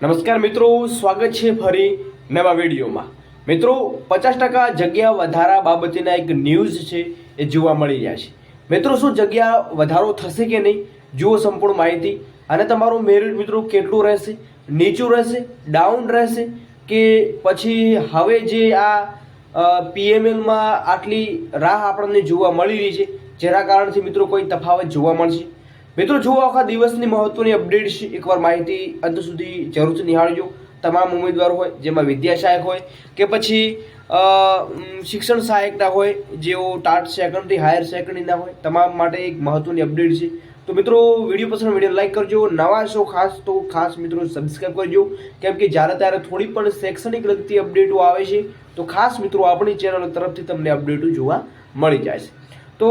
નમસ્કાર મિત્રો, સ્વાગત છે ફરી નવા વિડીયોમાં। મિત્રો 50% જગ્યા વધારા બાબતેના એક ન્યૂઝ છે એ જોવા મળી રહ્યા છે। મિત્રો શું જગ્યા વધારો થશે કે નહીં, જુઓ સંપૂર્ણ માહિતી। અને તમારું મેરિટ મિત્રો કેટલું રહેશે, નીચું રહેશે, ડાઉન રહેશે કે પછી હવે જે આ પીએમએલમાં આટલી રાહ આપણને જોવા મળી રહી છે જેના કારણથી મિત્રો કોઈ તફાવત જોવા મળશે। મિત્રો જુઓ આખા દિવસની મહત્વની અપડેટ છે, એકવાર માહિતી અંત સુધી જરૂરથી નિહાળજો। તમામ ઉમેદવાર હોય જેમાં વિદ્યા સહાયક હોય કે પછી શિક્ષણ સહાયકના હોય, જેઓ ટાટ સેકન્ડરી હાયર સેકન્ડરીના હોય, તમામ માટે એક મહત્વની અપડેટ છે। તો મિત્રો વિડીયો પસંદ વિડીયો લાઈક કરજો, નવા છો ખાસ તો ખાસ મિત્રો સબસ્ક્રાઈબ કરજો, કેમ કે જ્યારે ત્યારે થોડી પણ શૈક્ષણિક લગતી અપડેટો આવે છે તો ખાસ મિત્રો આપણી ચેનલ તરફથી તમને અપડેટો જોવા મળી જાય છે। તો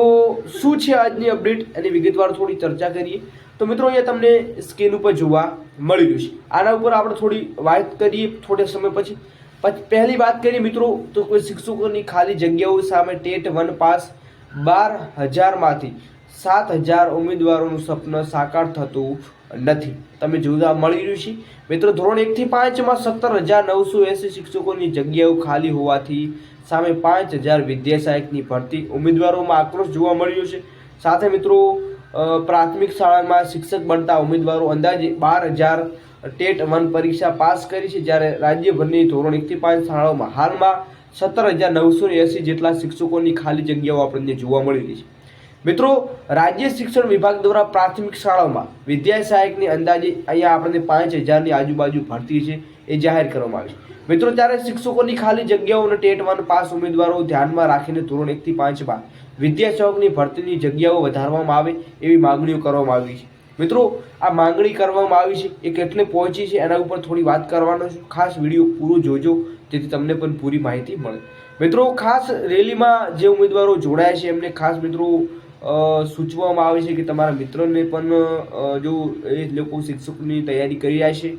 શું છે આજની અપડેટ એની વિગતવાર થોડી ચર્ચા કરીએ। તો મિત્રો અહીંયા તમને સ્ક્રીન ઉપર જોવા મળી રહ્યું છે, આના ઉપર આપણે થોડી વાત કરીએ થોડા સમય પછી। પહેલી વાત કરીએ મિત્રો તો કોઈ શિક્ષકોની ખાલી જગ્યાઓ સામે ટેટ 1 પાસ 12,000માંથી 7,000 ઉમેદવારોનું સપનું સાકાર થતું નથી, તમે જોવા મળી રહ્યું છે। મિત્રો ધોરણ 1 થી 5માં 17,980 શિક્ષકોની જગ્યાઓ ખાલી હોવાથી સામે 5,000 વિદ્યા સહાયકની ભરતી ઉમેદવારોમાં આક્રોશ જોવા મળ્યો છે। સાથે મિત્રો પ્રાથમિક શાળામાં શિક્ષક બનતા ઉમેદવારો અંદાજે 12,000 ટેટ 1 પરીક્ષા પાસ કરી છે, જ્યારે રાજ્યભરની ધોરણ 1 થી 5 શાળાઓમાં હાલમાં 17,980 જેટલા શિક્ષકોની ખાલી જગ્યાઓ આપણને જોવા મળી રહી છે। મિત્રો રાજ્ય શિક્ષણ વિભાગ દ્વારા પ્રાથમિક શાળાઓમાં વિદ્યા સહાયકની અંદાજે અહીંયા આપણને 5,000ની આજુબાજુ ભરતી છે એ જાહેર કરવામાં આવી છે। મિત્રો ત્યારે શિક્ષકોની ખાલી જગ્યાઓને ટેટ 1 પાસ ઉમેદવારો ધ્યાનમાં રાખીને ધોરણ 1 થી 5માં વિદ્યા સહાયકની ભરતીની જગ્યાઓ વધારવામાં આવે એવી માંગણીઓ કરવામાં આવી છે। મિત્રો આ માંગણી કરવામાં આવી છે એ કેટલે પહોંચી છે એના ઉપર થોડી વાત કરવાનો છું, ખાસ વિડીયો પૂરો જોજો જેથી તમને પણ પૂરી માહિતી મળે। મિત્રો ખાસ રેલીમાં જે ઉમેદવારો જોડાયા છે એમને ખાસ મિત્રો સૂચવવામાં આવે છે કે તમારા મિત્રોને પણ જો એ લોકો શિક્ષકની તૈયારી કરી રહ્યા છે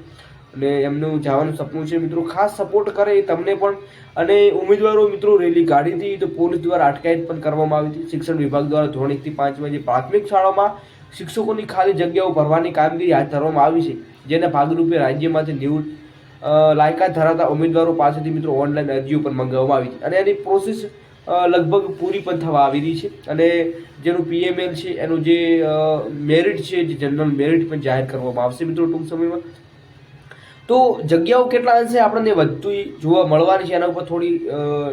અને એમનું જવાનું સપનું છે મિત્રો ખાસ સપોર્ટ કરે તમને પણ। અને ઉમેદવારો મિત્રો રેલી કાઢી હતી તો પોલીસ દ્વારા અટકાયત પણ કરવામાં આવી હતી। શિક્ષણ વિભાગ દ્વારા ધોરણ 1 થી 5માં જે પ્રાથમિક શાળામાં શિક્ષકોની ખાલી જગ્યાઓ ભરવાની કામગીરી હાથ ધરવામાં આવી છે, જેના ભાગરૂપે રાજ્યમાંથી નિવૃત્ત લાયકાત ધરાવતા ઉમેદવારો પાસેથી મિત્રો ઓનલાઈન અરજીઓ પણ મંગાવવામાં આવી છે અને એની પ્રોસેસ લગભગ પૂરી પણ થવા આવી રહી છે અને જેનું પીએમએલ છે એનું જે મેરિટ છે, જે જનરલ મેરિટ પણ જાહેર કરવામાં આવશે મિત્રો ટૂંક સમયમાં। તો જગ્યાઓ કેટલા અંશે આપણને વધતી જોવા મળવાની છે એના ઉપર થોડી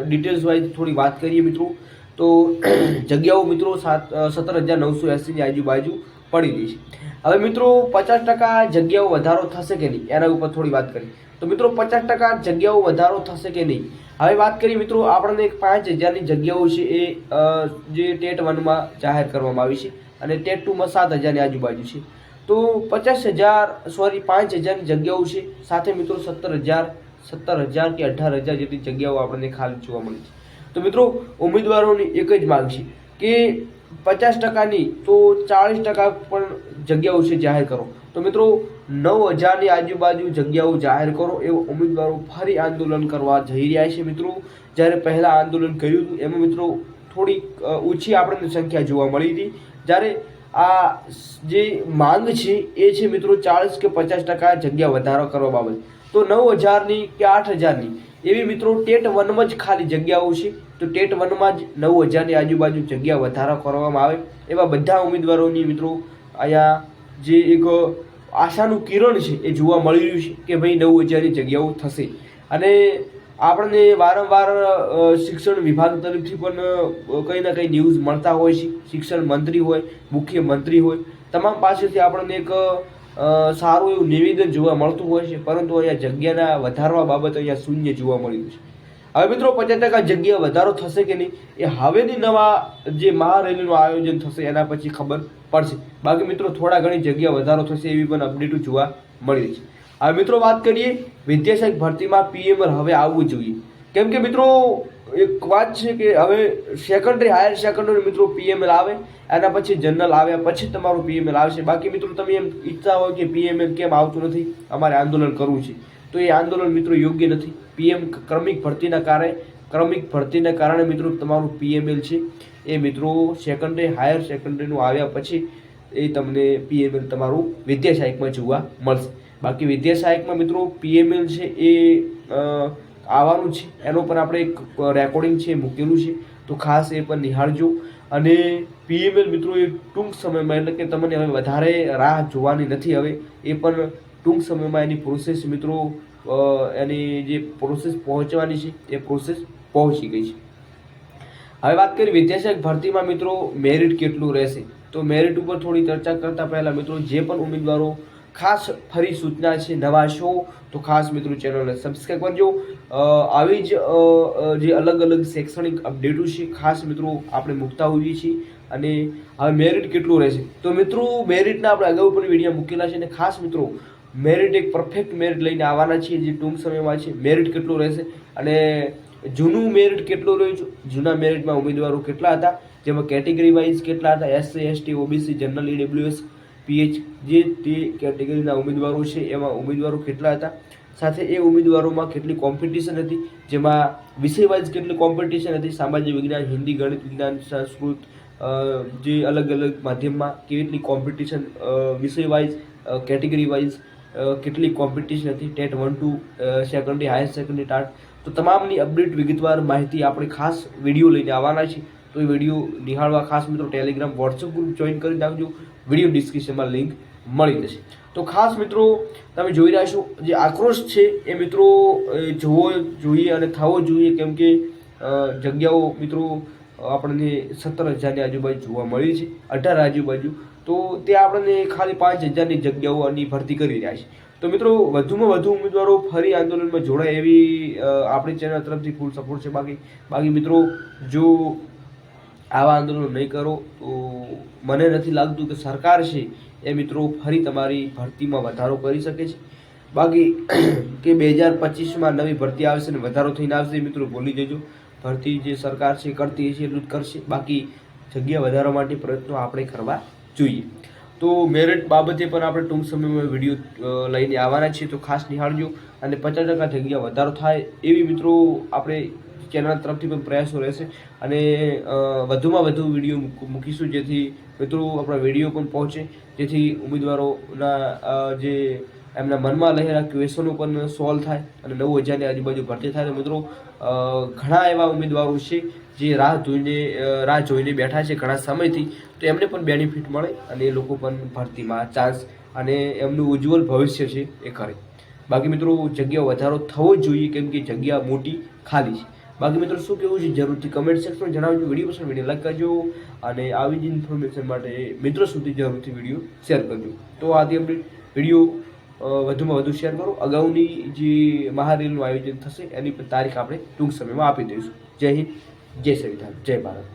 ડિટેલ્સ વાઇઝ થોડી વાત કરીએ મિત્રો। તો જગ્યાઓ મિત્રો 17,980ની આજુબાજુ પડી રહી છે। હવે મિત્રો 50% જગ્યાઓ વધારો થશે કે નહીં એના ઉપર થોડી વાત કરીએ। તો મિત્રો 50% જગ્યાઓ વધારો થશે કે નહીં, હવે વાત કરીએ મિત્રો આપણને 5,000ની જગ્યાઓ છે એ જે ટેટ 1માં જાહેર કરવામાં આવી છે અને ટેટ 2માં 7,000ની આજુબાજુ છે। તો 5,000ની જગ્યાઓ છે, સાથે મિત્રો 17,000 કે 18,000 જેટલી જગ્યાઓ આપણને ખાલી જોવા મળી છે। તો મિત્રો ઉમેદવારોની એક જ માંગ છે કે 50%ની તો 40% પણ જગ્યાઓ છે જાહેર કરો। તો મિત્રો 9,000ની આજુબાજુ જગ્યાઓ જાહેર કરો એવો ઉમેદવારો ફરી આંદોલન કરવા જઈ રહ્યા છે મિત્રો। જ્યારે પહેલાં આંદોલન કર્યું હતું એમાં મિત્રો થોડી ઓછી આપણને સંખ્યા જોવા મળી હતી, જ્યારે આ જે માંગ છે એ છે મિત્રો 40 કે 50% જગ્યા વધારો કરવા બાબત। તો 9,000ની કે 8,000ની એવી મિત્રો ટેટ 1માં જ ખાલી જગ્યાઓ છે, તો ટેટ 1માં જ 9,000ની આજુબાજુ જગ્યા વધારો કરવામાં આવે એવા બધા ઉમેદવારોની મિત્રો અહીંયા જે એક આશાનું કિરણ છે એ જોવા મળી રહ્યું છે કે ભાઈ 9,000ની જગ્યાઓ થશે। અને આપણને વારંવાર શિક્ષણ વિભાગ તરફથી પણ કંઈ ના કંઈ ન્યૂઝ મળતા હોય છે, શિક્ષણ મંત્રી હોય, મુખ્યમંત્રી હોય, તમામ પાસેથી આપણને એક સારું એવું નિવેદન જોવા મળતું હોય છે, પરંતુ અહીંયા જગ્યાના વધારવા બાબત અહીંયા શૂન્ય જોવા મળ્યું છે। હવે મિત્રો 50% જગ્યા વધારો થશે કે નહીં એ હવેની નવા જે મહારેલીનું આયોજન થશે એના પછી ખબર પડશે, બાકી મિત્રો થોડા ઘણી જગ્યા વધારો થશે એવી પણ અપડેટો જોવા મળી છે। હવે મિત્રો વાત કરીએ વિદ્યા સહાયક ભરતીમાં પીએમએલ હવે આવવું જોઈએ, કેમ કે મિત્રો એક વાત છે કે હવે સેકન્ડરી હાયર સેકન્ડરી મિત્રો પીએમએલ આવે એના પછી જનરલ આવ્યા પછી તમારું પીએમએલ આવશે। બાકી મિત્રો તમે એમ ઈચ્છતા હોય કે પીએમએલ કેમ આવતું નથી, અમારે આંદોલન કરવું છે, તો એ આંદોલન મિત્રો યોગ્ય નથી। પીએમ ક્રમિક ભરતીના કારણે મિત્રો તમારું પીએમએલ છે એ મિત્રો સેકન્ડરી હાયર સેકન્ડરીનું આવ્યા પછી એ તમને પીએમએલ તમારું વિદ્યા સહાયકમાં જોવા મળશે। બાકી વિદ્યા સહાયકમાં મિત્રો PML છે એ આવવાનું છે, એનો પણ આપણે એક રેકોર્ડિંગ છે મૂકેલું છે, તો ખાસ એ પણ નિહાળજો. અને PML મિત્રો એ ટૂંક સમયમાં, એટલે કે તમને હવે વધારે રાહ જોવાની નથી, હવે એ પણ ટૂંક સમયમાં એની પ્રોસેસ મિત્રો એની જે પ્રોસેસ પહોંચવાની છે એ પ્રોસેસ પહોંચી ગઈ છે. હવે વાત કરીએ વિદ્યા સહાયક ભરતીમાં મિત્રો મેરિટ કેટલું રહેશે, તો મેરિટ ઉપર થોડી ચર્ચા કરતા પહેલા મિત્રો જે પણ ઉમેદવારો ખાસ ફરી સૂચના છે, નવા છો તો ખાસ મિત્રો ચેનલને સબસ્ક્રાઈબ કરજો. આવી જ જે અલગ અલગ શૈક્ષણિક અપડેટો છે ખાસ મિત્રો આપણે મૂકતા હોઈએ છીએ. અને હવે મેરિટ કેટલું રહેશે, તો મિત્રો મેરિટના આપણે અગાઉ પણ વિડીયો મૂકેલા છે, અને ખાસ મિત્રો મેરિટ એક પરફેક્ટ મેરિટ લઈને આવવાના છીએ જે ટૂંક સમયમાં છે. મેરિટ કેટલું રહેશે અને જૂનું મેરિટ કેટલું રહ્યું છે, જૂના મેરિટમાં ઉમેદવારો કેટલા હતા, જેમાં કેટેગરી વાઇઝ કેટલા હતા, SC ST OBC general EWS PH જે તે કેટેગરીના ઉમેદવારો છે એમાં ઉમેદવારો કેટલા હતા, સાથે એ ઉમેદવારોમાં કેટલી કોમ્પિટિશન હતી, જેમાં વિષય વાઇઝ કેટલી કોમ્પિટિશન હતી, સામાજિક વિજ્ઞાન, હિન્દી, ગણિત, વિજ્ઞાન, સંસ્કૃત, જે અલગ અલગ માધ્યમમાં કેટલી કોમ્પિટિશન, વિષય વાઇઝ કેટેગરી વાઇઝ કેટલી કોમ્પિટિશન હતી, TET 1 2 secondary, higher secondary, TAT, તો તમામની અપડેટ વિગતવાર માહિતી આપણે ખાસ વિડીયો લઈને આવવાના છે. તો એ વિડીયો નિહાળવા ખાસ મિત્રો ટેલિગ્રામ વોટ્સઅપ ગ્રુપ જોઈન કરી નાખજો, વિડીયો ડિસ્ક્રિપ્શનમાં લિંક મળી જશે. તો ખાસ મિત્રો તમે જોઈ રહ્યા છો જે આક્રોશ છે એ મિત્રો જોવો જોઈએ અને થવો જોઈએ, કેમ કે જગ્યાઓ મિત્રો આપણને 17,000ની આજુબાજુ જોવા મળી છે, 18 આજુબાજુ, તો તે આપણને ખાલી 5,000ની જગ્યાઓની ભરતી કરી રહ્યા છે. તો મિત્રો વધુમાં વધુ ઉમેદવારો ફરી આંદોલનમાં જોડાય એવી આપણી ચેનલ તરફથી ફૂલ સપોર્ટ છે. બાકી મિત્રો જો આવા આંદોલનો નહીં કરો તો મને નથી લાગતું કે સરકાર છે એ મિત્રો ફરી તમારી ભરતીમાં વધારો કરી શકે છે. બાકી કે 2025માં નવી ભરતી આવશે ને વધારો થઈને આવશે, મિત્રો ભૂલી જજો. ભરતી જે સરકાર છે કરતી છે એટલું જ કરશે, બાકી જગ્યા વધારવા માટે પ્રયત્નો આપણે કરવા જોઈએ. તો મેરિટ બાબતે પણ આપણે ટૂંક સમયમાં વિડીયો લઈને આવવાના છીએ, તો ખાસ નિહાળજો. અને 50% જગ્યા વધારો થાય એવી મિત્રો આપણે ચેનલ તરફથી પણ પ્રયાસો રહેશે, અને વધુમાં વધુ વિડીયો મૂકીશું જેથી મિત્રો આપણા વિડીયો પણ પહોંચે, જેથી ઉમેદવારોના જે એમના મનમાં રહેલા ક્વેશ્ચનો પણ સોલ્વ થાય અને 9,000ની આજુબાજુ ભરતી થાય. તો મિત્રો ઘણા એવા ઉમેદવારો છે જે રાહ જોઈને બેઠા છે ઘણા સમયથી, તો એમને પણ બેનિફિટ મળે અને એ લોકો પણ ભરતીમાં ચાન્સ અને એમનું ઉજ્જવળ ભવિષ્ય છે એ કરે. બાકી મિત્રો જગ્યા વધારો થવો જ જોઈએ, કેમ કે જગ્યા મોટી ખાલી છે. બાકી મિત્રો શું કહેવું છે જરૂરથી કમેન્ટ સેક્શનમાં જણાવજો. વિડીયો પસંદ વિડીયો લાઈક કરજો અને આવી જ ઇન્ફોર્મેશન માટે મિત્રો સુધી જરૂરથી વિડીયો શેર કરજો. તો આથી આપણે વિડીયો વધુમાં વધુ શેર કરો. અગાઉની જે મહારેલનું આયોજન થશે એની પણ તારીખ આપણે ટૂંક સમયમાં આપી દઈશું. જય હિન્દ, જય સંવિધાન, જય ભારત.